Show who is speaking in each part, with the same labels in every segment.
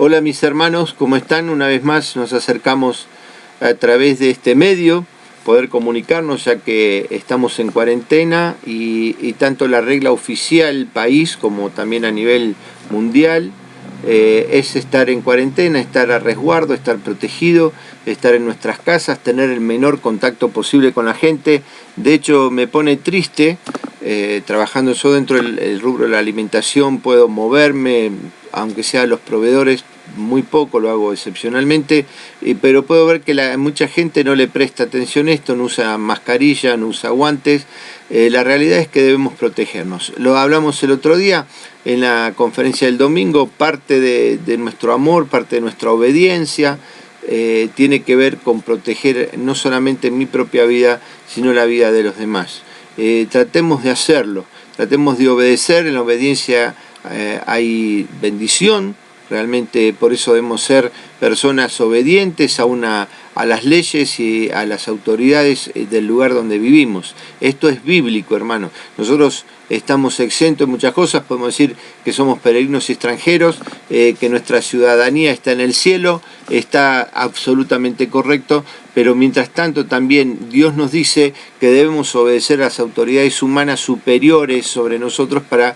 Speaker 1: Hola mis hermanos, ¿cómo están? Una vez más nos acercamos a través de este medio, poder comunicarnos ya que estamos en cuarentena y tanto la regla oficial país como también a nivel mundial es estar en cuarentena, estar a resguardo, estar protegido, estar en nuestras casas, tener el menor contacto posible con la gente. De hecho me pone triste, trabajando yo dentro del rubro de la alimentación, puedo moverme, aunque sea los proveedores, muy poco, lo hago excepcionalmente, pero puedo ver que mucha gente no le presta atención a esto, no usa mascarilla, no usa guantes. La realidad es que debemos protegernos. Lo hablamos el otro día en la conferencia del domingo, parte de nuestro amor, parte de nuestra obediencia, tiene que ver con proteger no solamente mi propia vida, sino la vida de los demás. Tratemos de hacerlo, tratemos de obedecer. En la obediencia hay bendición. Realmente por eso debemos ser personas obedientes a las leyes y a las autoridades del lugar donde vivimos. Esto es bíblico, hermano. Nosotros estamos exentos de muchas cosas, podemos decir que somos peregrinos y extranjeros, que nuestra ciudadanía está en el cielo, está absolutamente correcto, pero mientras tanto también Dios nos dice que debemos obedecer a las autoridades humanas superiores sobre nosotros para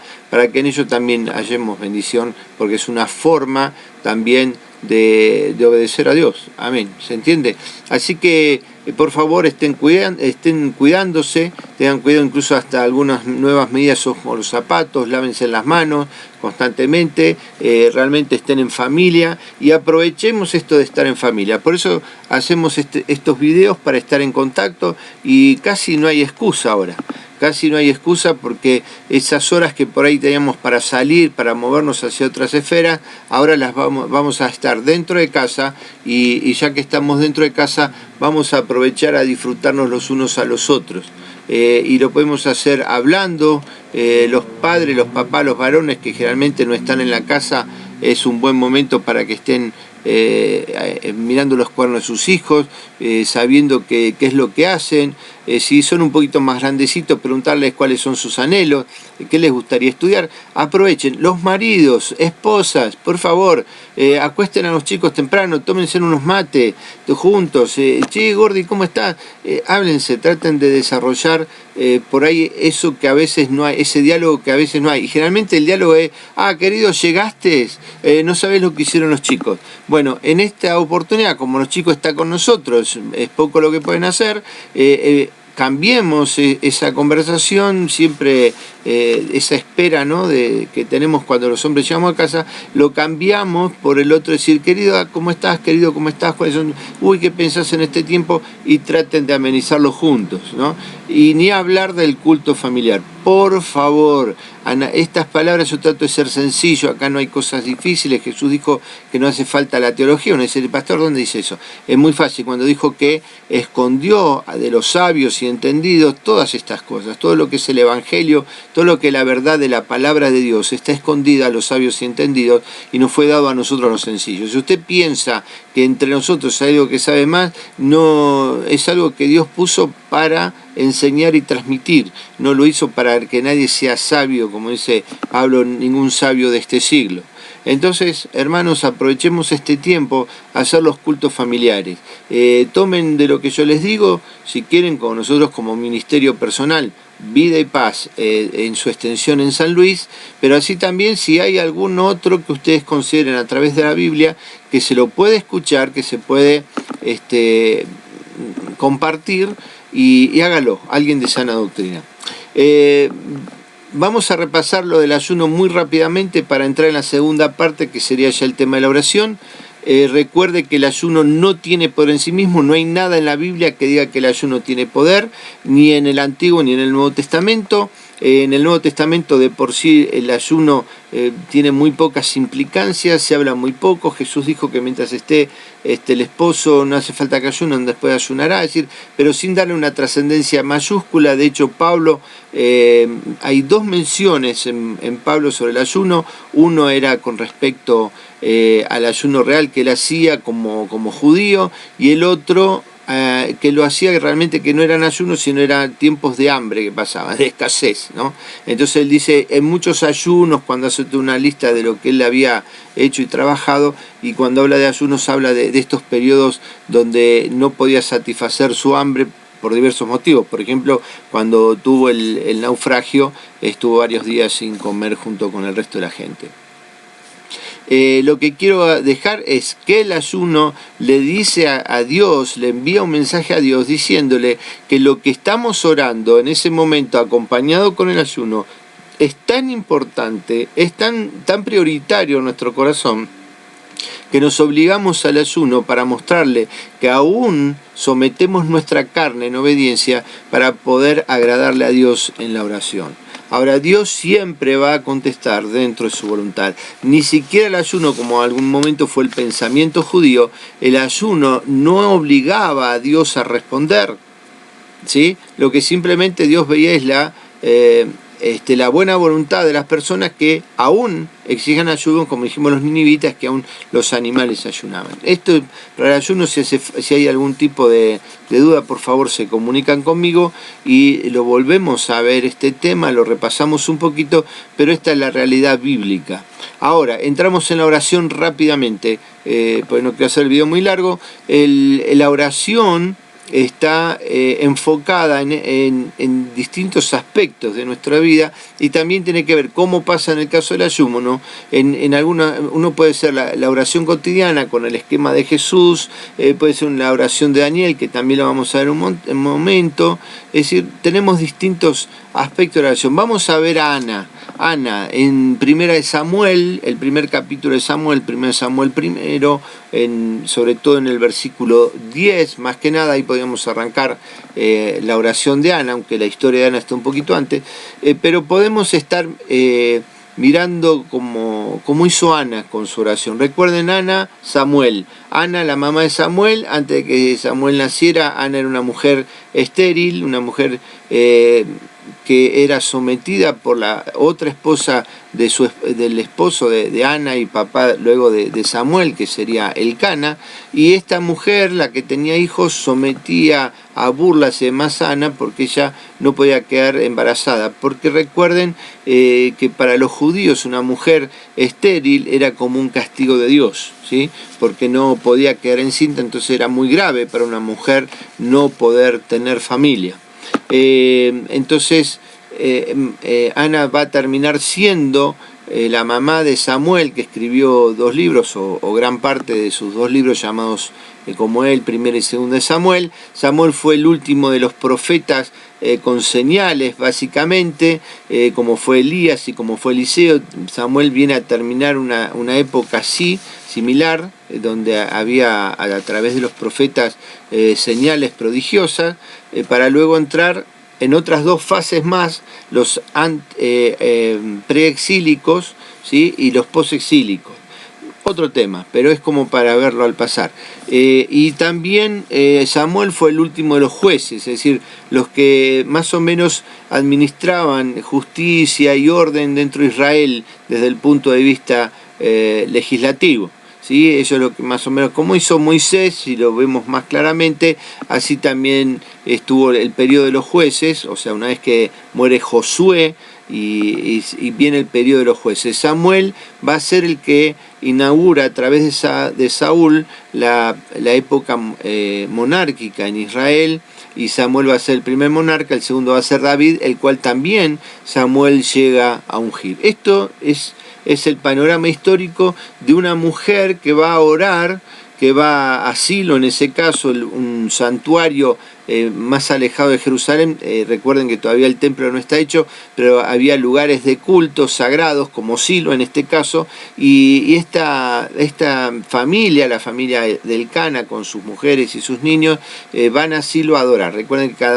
Speaker 1: que en ello también hallemos bendición, porque es una forma también de obedecer a Dios. Amén. ¿Se entiende? Así que por favor estén cuidándose, tengan cuidado incluso hasta algunas nuevas medidas como los zapatos, lávense las manos constantemente, realmente estén en familia y aprovechemos esto de estar en familia. Por eso hacemos estos videos, para estar en contacto, y casi no hay excusa ahora. Casi no hay excusa, porque esas horas que por ahí teníamos para salir, para movernos hacia otras esferas, ahora las vamos a estar dentro de casa, y ya que estamos dentro de casa vamos a aprovechar a disfrutarnos los unos a los otros. Y lo podemos hacer hablando. Los padres, los papás, los varones que generalmente no están en la casa, es un buen momento para que estén mirando los cuernos de sus hijos, sabiendo qué es lo que hacen. Si son un poquito más grandecitos, preguntarles cuáles son sus anhelos, qué les gustaría estudiar. Aprovechen. Los maridos, esposas, por favor, acuesten a los chicos temprano, tómense unos mates juntos. Che, Gordi, ¿cómo estás? Háblense, traten de desarrollar por ahí eso que a veces no hay, ese diálogo que a veces no hay. Y generalmente el diálogo es: querido, llegaste, no sabés lo que hicieron los chicos. Bueno, en esta oportunidad, como los chicos están con nosotros, es poco lo que pueden hacer, cambiemos esa conversación, siempre esa espera, ¿no?, que tenemos cuando los hombres llegamos a casa, lo cambiamos por el otro, decir: querido, ¿cómo estás? Querido, ¿cómo estás? ¿Cuáles son? Uy, ¿qué pensás en este tiempo? Y traten de amenizarlo juntos, ¿no? Y ni hablar del culto familiar. Por favor, estas palabras yo trato de ser sencillo, acá no hay cosas difíciles. Jesús dijo que no hace falta la teología. Uno dice: el pastor, ¿dónde dice eso? Es muy fácil, cuando dijo que escondió de los sabios y entendidos todas estas cosas, todo lo que es el evangelio, todo lo que es la verdad de la palabra de Dios, está escondida a los sabios y entendidos y nos fue dado a nosotros los sencillos. Si usted piensa que entre nosotros hay algo que sabe más, no, es algo que Dios puso para enseñar y transmitir, no lo hizo para que nadie sea sabio, como dice Pablo, ningún sabio de este siglo. Entonces, hermanos, aprovechemos este tiempo a hacer los cultos familiares. Tomen de lo que yo les digo, si quieren, con nosotros como ministerio personal, Vida y Paz, en su extensión en San Luis, pero así también si hay algún otro que ustedes consideren a través de la Biblia, que se lo puede escuchar, que se puede compartir, y hágalo, alguien de sana doctrina. Vamos a repasar lo del ayuno muy rápidamente para entrar en la segunda parte, que sería ya el tema de la oración. Recuerde que el ayuno no tiene poder en sí mismo, no hay nada en la Biblia que diga que el ayuno tiene poder, ni en el Antiguo ni en el Nuevo Testamento. En el Nuevo Testamento de por sí el ayuno tiene muy pocas implicancias, se habla muy poco. Jesús dijo que mientras esté el esposo no hace falta que ayunen, después ayunará, es decir, pero sin darle una trascendencia mayúscula. De hecho, Pablo, hay dos menciones en Pablo sobre el ayuno. Uno era con respecto al ayuno real que él hacía como judío, y el otro que lo hacía realmente que no eran ayunos, sino eran tiempos de hambre que pasaban, de escasez, ¿no? Entonces él dice, en muchos ayunos, cuando hace una lista de lo que él había hecho y trabajado, y cuando habla de ayunos habla de estos periodos donde no podía satisfacer su hambre por diversos motivos. Por ejemplo, cuando tuvo el naufragio, estuvo varios días sin comer junto con el resto de la gente. Lo que quiero dejar es que el ayuno le dice a Dios, le envía un mensaje a Dios diciéndole que lo que estamos orando en ese momento acompañado con el ayuno es tan importante, es tan prioritario en nuestro corazón, que nos obligamos al ayuno para mostrarle que aún sometemos nuestra carne en obediencia para poder agradarle a Dios en la oración. Ahora, Dios siempre va a contestar dentro de su voluntad. Ni siquiera el ayuno, como en algún momento fue el pensamiento judío, el ayuno no obligaba a Dios a responder, ¿sí? Lo que simplemente Dios veía es la buena voluntad de las personas que aún exijan ayuno, como dijimos los ninivitas, que aún los animales ayunaban. Esto, para el ayuno, si hay algún tipo de duda, por favor se comunican conmigo y lo volvemos a ver este tema, lo repasamos un poquito, pero esta es la realidad bíblica. Ahora, entramos en la oración rápidamente, pues no quiero hacer el video muy largo. La oración está enfocada en distintos aspectos de nuestra vida y también tiene que ver cómo pasa en el caso del ayuno, ¿no? Uno puede ser la oración cotidiana con el esquema de Jesús, puede ser la oración de Daniel, que también lo vamos a ver en un momento. Es decir, tenemos distintos aspectos de la oración. Vamos a ver a Ana. Ana, en Primera de Samuel, el primer capítulo de Samuel, 1 Samuel primero, sobre todo en el versículo 10, más que nada, ahí podríamos arrancar la oración de Ana, aunque la historia de Ana está un poquito antes, pero podemos estar mirando cómo hizo Ana con su oración. Recuerden, Ana, Samuel. Ana, la mamá de Samuel, antes de que Samuel naciera, Ana era una mujer estéril, una mujer que era sometida por la otra esposa del esposo de Ana y papá luego de Samuel, que sería Elcana, y esta mujer, la que tenía hijos, sometía a burlas y demás a Ana porque ella no podía quedar embarazada, porque recuerden que para los judíos una mujer estéril era como un castigo de Dios, ¿sí? Porque no podía quedar encinta, entonces era muy grave para una mujer no poder tener familia. Entonces Ana va a terminar siendo la mamá de Samuel, que escribió 2 libros o gran parte de sus 2 libros llamados como él, 1 y 2 de Samuel. Samuel fue el último de los profetas con señales, básicamente, como fue Elías y como fue Eliseo. Samuel viene a terminar una época así, similar, donde había a través de los profetas señales prodigiosas, para luego entrar en otras 2 fases más, los preexílicos, ¿sí? Y los posexílicos. Otro tema, pero es como para verlo al pasar. Y también Samuel fue el último de los jueces, es decir, los que más o menos administraban justicia y orden dentro de Israel desde el punto de vista legislativo. ¿Sí? Eso es lo que más o menos, como hizo Moisés, si lo vemos más claramente, así también estuvo el periodo de los jueces, o sea, una vez que muere Josué y viene el periodo de los jueces. Samuel va a ser el que inaugura a través de Saúl la época monárquica en Israel, y Samuel va a ser el primer monarca, el segundo va a ser David, el cual también Samuel llega a ungir. Esto es el panorama histórico de una mujer que va a orar, que va a Silo, en ese caso, un santuario más alejado de Jerusalén. Recuerden que todavía el templo no está hecho, pero había lugares de culto sagrados, como Silo en este caso, y esta familia, la familia de Elcana, con sus mujeres y sus niños, van a Silo a adorar. Recuerden que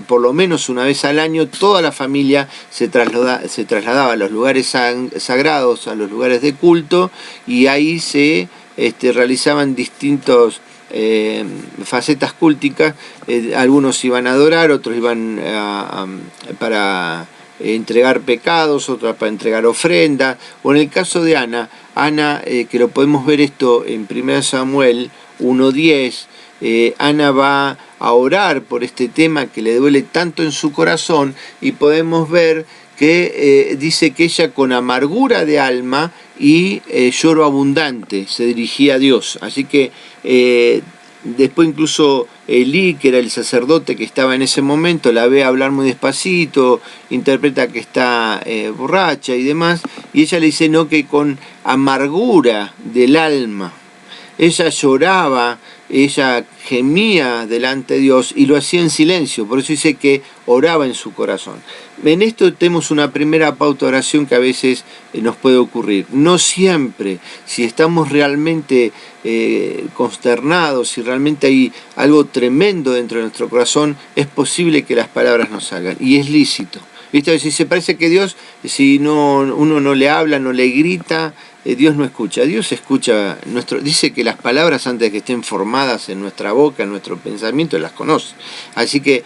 Speaker 1: por lo menos una vez al año, toda la familia se trasladaba a los lugares sagrados, a los lugares de culto, y ahí se realizaban distintos facetas cúlticas. Algunos iban a adorar, otros iban para entregar pecados, otros para entregar ofrendas, o en el caso de Ana, que lo podemos ver esto en 1 Samuel 1:10, Ana va a orar por este tema que le duele tanto en su corazón, y podemos ver que dice que ella con amargura de alma y lloro abundante se dirigía a Dios. Así que después incluso Elí, que era el sacerdote que estaba en ese momento, la ve hablar muy despacito, interpreta que está borracha y demás, y ella le dice no, que con amargura del alma. Ella lloraba, ella gemía delante de Dios y lo hacía en silencio, por eso dice que oraba en su corazón. En esto tenemos una primera pauta de oración que a veces nos puede ocurrir. No siempre, si estamos realmente consternados, si realmente hay algo tremendo dentro de nuestro corazón, es posible que las palabras no salgan, y es lícito. ¿Viste? A veces se parece que Dios, si uno no le habla, no le grita, Dios no escucha. Dios escucha dice que las palabras, antes de que estén formadas en nuestra boca, en nuestro pensamiento, las conoce. Así que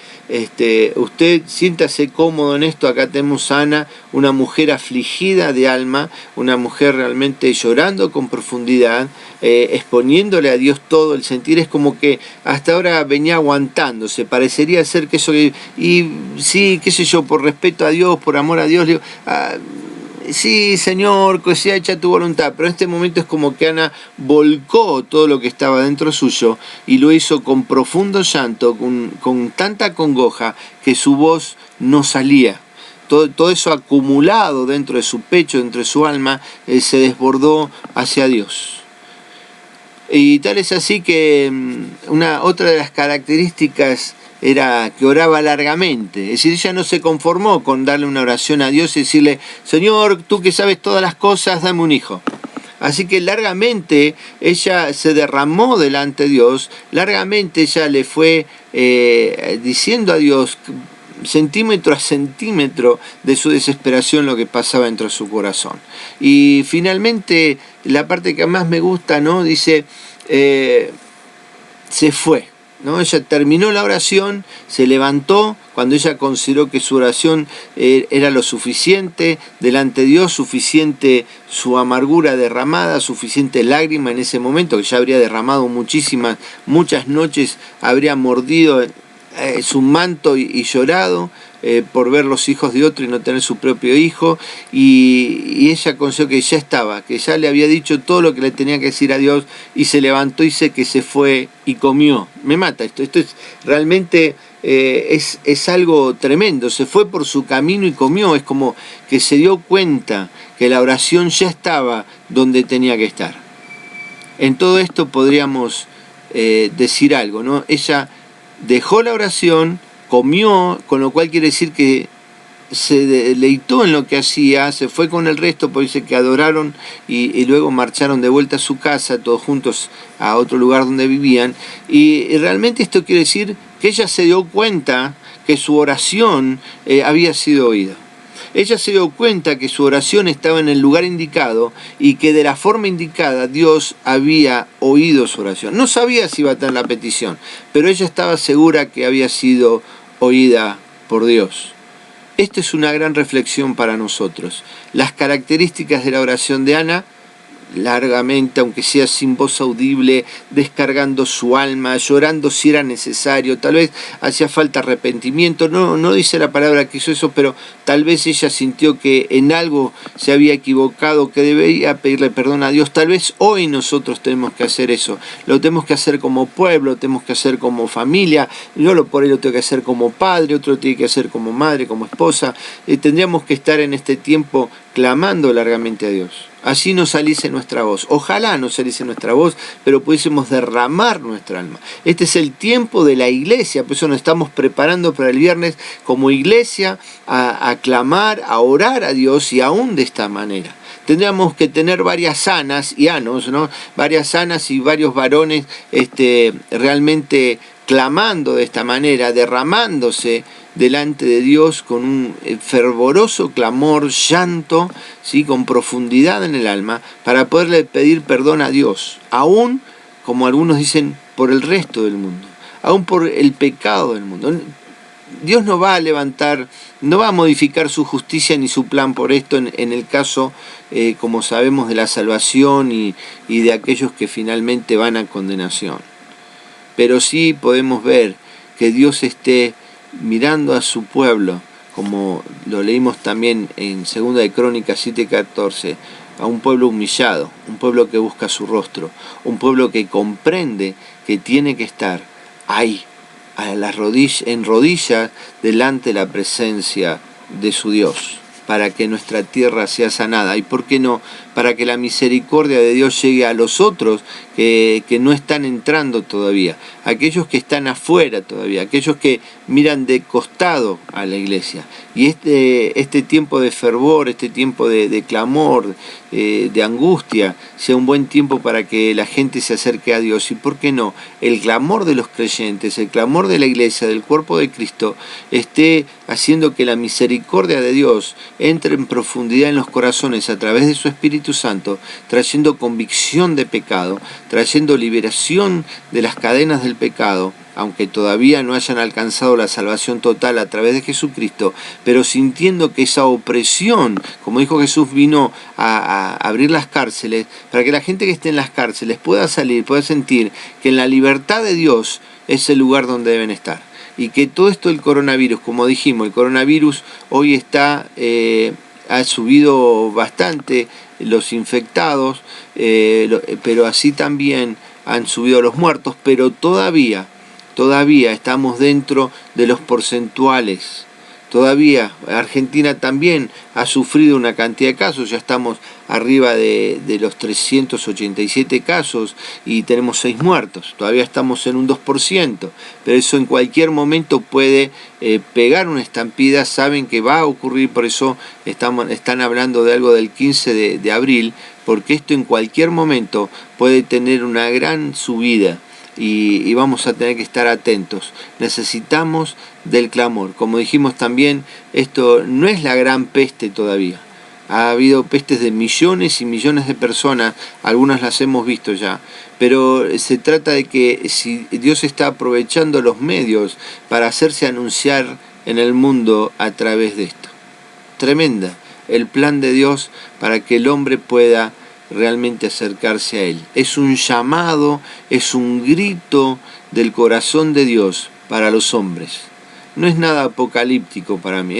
Speaker 1: usted siéntase cómodo en esto. Acá tenemos a Ana, una mujer afligida de alma, una mujer realmente llorando con profundidad, exponiéndole a Dios todo. El sentir es como que hasta ahora venía aguantándose. Parecería ser que eso, y sí, qué sé yo, por respeto a Dios, por amor a Dios, le digo, sí, Señor, que sea hecha tu voluntad. Pero en este momento es como que Ana volcó todo lo que estaba dentro suyo y lo hizo con profundo llanto, con tanta congoja que su voz no salía. Todo eso acumulado dentro de su pecho, dentro de su alma, se desbordó hacia Dios. Y tal es así que otra de las características era que oraba largamente. Es decir, ella no se conformó con darle una oración a Dios y decirle, Señor, tú que sabes todas las cosas, dame un hijo. Así que largamente ella se derramó delante de Dios, largamente ella le fue diciendo a Dios, centímetro a centímetro de su desesperación, lo que pasaba dentro de su corazón. Y finalmente, la parte que más me gusta, ¿no? Dice, se fue. ¿No? Ella terminó la oración, se levantó cuando ella consideró que su oración era lo suficiente delante de Dios, suficiente su amargura derramada, suficiente lágrima en ese momento, que ya habría derramado muchas noches, habría mordido su manto y llorado por ver los hijos de otro y no tener su propio hijo, y ella consideró que ya estaba, que ya le había dicho todo lo que le tenía que decir a Dios, y se levantó y dice que se fue y comió. Me mata esto es realmente es algo tremendo. Se fue por su camino y comió. Es como que se dio cuenta que la oración ya estaba donde tenía que estar. En todo esto podríamos decir algo, ¿no? Ella dejó la oración, comió, con lo cual quiere decir que se deleitó en lo que hacía, se fue con el resto, porque dice que adoraron y luego marcharon de vuelta a su casa, todos juntos a otro lugar donde vivían, y realmente esto quiere decir que ella se dio cuenta que su oración había sido oída. Ella se dio cuenta que su oración estaba en el lugar indicado y que de la forma indicada Dios había oído su oración. No sabía si iba a tener la petición, pero ella estaba segura que había sido oída por Dios. Esta es una gran reflexión para nosotros. Las características de la oración de Ana, largamente, aunque sea sin voz audible, descargando su alma, llorando si era necesario, tal vez hacía falta arrepentimiento, no dice la palabra que hizo eso, pero tal vez ella sintió que en algo se había equivocado, que debía pedirle perdón a Dios. Tal vez hoy nosotros tenemos que hacer eso, lo tenemos que hacer como pueblo, lo tenemos que hacer como familia, yo por ello lo tengo que hacer como padre, otro lo tiene que hacer como madre, como esposa. Tendríamos que estar en este tiempo clamando largamente a Dios. Así no saliese nuestra voz. Ojalá no saliese nuestra voz, pero pudiésemos derramar nuestra alma. Este es el tiempo de la iglesia, por eso nos estamos preparando para el viernes como iglesia a clamar, a orar a Dios, y aún de esta manera. Tendríamos que tener varias Anas y Anos, ¿no? Varias Anas y varios varones realmente clamando de esta manera, derramándose delante de Dios con un fervoroso clamor, llanto, ¿sí? Con profundidad en el alma, para poderle pedir perdón a Dios, aún, como algunos dicen, por el resto del mundo, aún por el pecado del mundo. Dios no va a levantar, no va a modificar su justicia ni su plan por esto en el caso, como sabemos, de la salvación y de aquellos que finalmente van a condenación. pero sí podemos ver que Dios esté mirando a su pueblo, como lo leímos también en 2 de Crónicas 7:14, a un pueblo humillado, un pueblo que busca su rostro, un pueblo que comprende que tiene que estar ahí, en rodillas, delante de la presencia de su Dios, para que nuestra tierra sea sanada. ¿Y por qué no? Para que la misericordia de Dios llegue a los otros que no están entrando todavía, aquellos que están afuera todavía, aquellos que miran de costado a la iglesia. Y este tiempo de fervor, este tiempo de clamor, de angustia, sea un buen tiempo para que la gente se acerque a Dios. Y por qué no, el clamor de los creyentes, el clamor de la iglesia, del cuerpo de Cristo, esté haciendo que la misericordia de Dios entre en profundidad en los corazones a través de su Espíritu Santo, trayendo convicción de pecado, trayendo liberación de las cadenas del pecado, aunque todavía no hayan alcanzado la salvación total a través de Jesucristo, pero sintiendo que esa opresión, como dijo Jesús, vino a abrir las cárceles, para que la gente que esté en las cárceles pueda salir, pueda sentir que en la libertad de Dios es el lugar donde deben estar. Y que todo esto del coronavirus, como dijimos, el coronavirus hoy ha subido bastante los infectados, pero así también han subido los muertos, pero todavía estamos dentro de los porcentuales. Todavía Argentina también ha sufrido una cantidad de casos, ya estamos arriba de los 387 casos y tenemos 6 muertos, todavía estamos en un 2%, pero eso en cualquier momento puede pegar una estampida, saben que va a ocurrir, por eso están hablando de algo del 15 de abril, porque esto en cualquier momento puede tener una gran subida. Y vamos a tener que estar atentos. Necesitamos del clamor. Como dijimos también, esto no es la gran peste todavía. Ha habido pestes de millones y millones de personas, algunas las hemos visto ya, pero se trata de que si Dios está aprovechando los medios para hacerse anunciar en el mundo a través de esto. Tremenda el plan de Dios para que el hombre pueda realmente acercarse a Él. Es un llamado, es un grito del corazón de Dios para los hombres. No es nada apocalíptico para mí,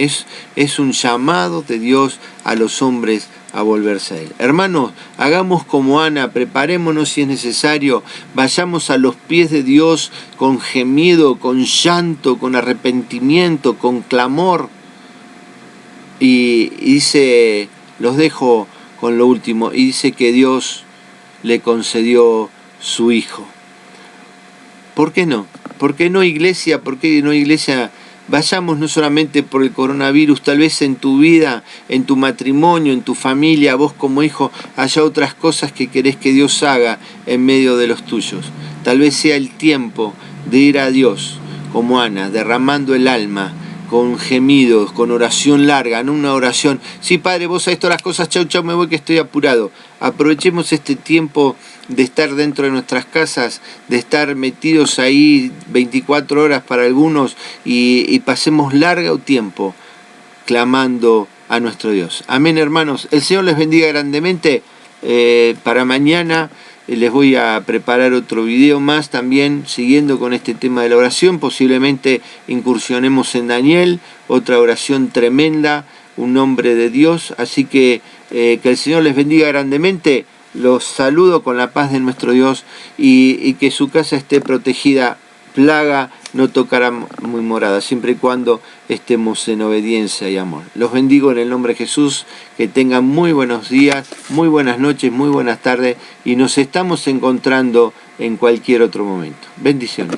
Speaker 1: es un llamado de Dios a los hombres a volverse a Él. Hermanos, hagamos como Ana, preparémonos si es necesario, vayamos a los pies de Dios con gemido, con llanto, con arrepentimiento, con clamor. Y dice, los dejo con lo último, y dice que Dios le concedió su Hijo. ¿Por qué no? ¿Por qué no, iglesia? ¿Por qué no, iglesia? Vayamos no solamente por el coronavirus, tal vez en tu vida, en tu matrimonio, en tu familia, vos como hijo, haya otras cosas que querés que Dios haga en medio de los tuyos. Tal vez sea el tiempo de ir a Dios, como Ana, derramando el alma, con gemidos, con oración larga, no una oración, sí Padre, vos sabés todas las cosas, chau, chau, me voy que estoy apurado. Aprovechemos este tiempo de estar dentro de nuestras casas, de estar metidos ahí 24 horas para algunos y pasemos largo tiempo clamando a nuestro Dios. Amén, hermanos. El Señor les bendiga grandemente. Para mañana les voy a preparar otro video más también, siguiendo con este tema de la oración. Posiblemente incursionemos en Daniel, otra oración tremenda, un hombre de Dios. Así que el Señor les bendiga grandemente. Los saludo con la paz de nuestro Dios y que su casa esté protegida. Plaga no tocará muy morada, siempre y cuando estemos en obediencia y amor. Los bendigo en el nombre de Jesús, que tengan muy buenos días, muy buenas noches, muy buenas tardes, y nos estamos encontrando en cualquier otro momento. Bendiciones.